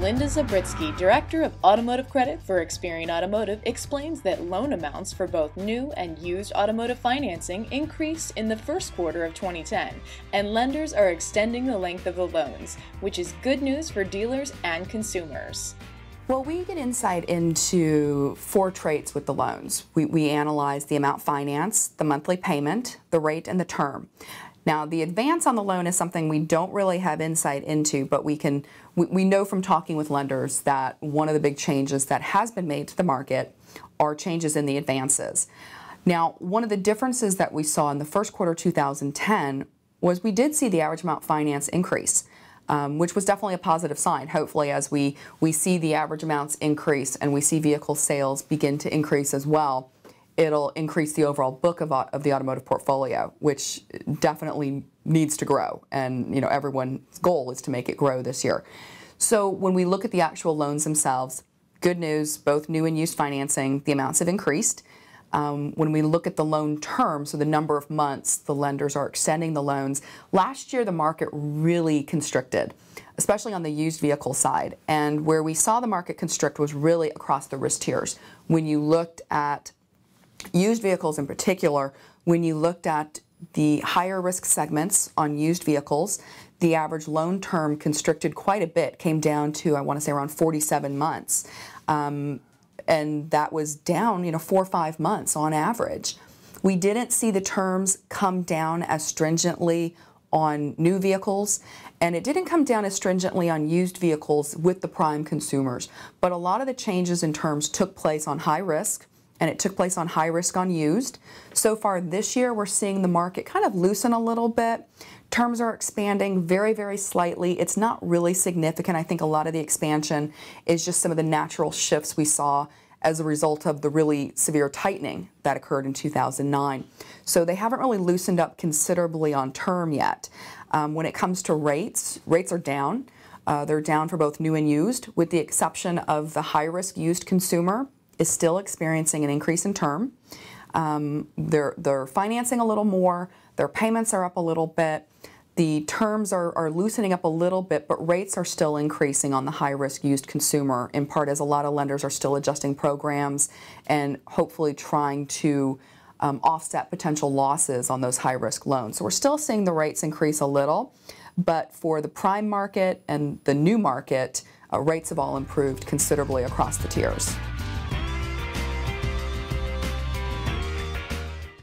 Melinda Zabritski, Director of Automotive Credit for Experian Automotive, explains that loan amounts for both new and used automotive financing increased in the first quarter of 2010, and lenders are extending the length of the loans, which is good news for dealers and consumers. Well, we get insight into 4 traits with the loans. We analyze the amount financed, the monthly payment, the rate, and the term. Now, the advance on the loan is something we don't really have insight into, but we know from talking with lenders that one of the big changes that has been made to the market are changes in the advances. Now, one of the differences that we saw in the first quarter 2010 was we did see the average amount finance increase, which was definitely a positive sign. Hopefully, as we see the average amounts increase and we see vehicle sales begin to increase as well, it'll increase the overall book of the automotive portfolio, which definitely needs to grow. And everyone's goal is to make it grow this year. So when we look at the actual loans themselves, good news, both new and used financing, the amounts have increased. When we look at the loan term, so the number of months the lenders are extending the loans, last year the market really constricted, especially on the used vehicle side. And where we saw the market constrict was really across the risk tiers. When you looked at used vehicles in particular, when you looked at the higher risk segments on used vehicles, the average loan term constricted quite a bit, came down to, I want to say, around 47 months. And that was down, 4 or 5 months on average. We didn't see the terms come down as stringently on new vehicles, and it didn't come down as stringently on used vehicles with the prime consumers. But a lot of the changes in terms took place on high risk, and it took place on high risk on used. So far this year, we're seeing the market kind of loosen a little bit. Terms are expanding very, very slightly. It's not really significant. I think a lot of the expansion is just some of the natural shifts we saw as a result of the really severe tightening that occurred in 2009. So they haven't really loosened up considerably on term yet. When it comes to rates, rates are down. They're down for both new and used, with the exception of the high-risk used consumer is still experiencing an increase in term. They're financing a little more, their payments are up a little bit, the terms are loosening up a little bit, but rates are still increasing on the high-risk used consumer, in part as a lot of lenders are still adjusting programs and hopefully trying to offset potential losses on those high-risk loans. So we're still seeing the rates increase a little, but for the prime market and the new market, rates have all improved considerably across the tiers.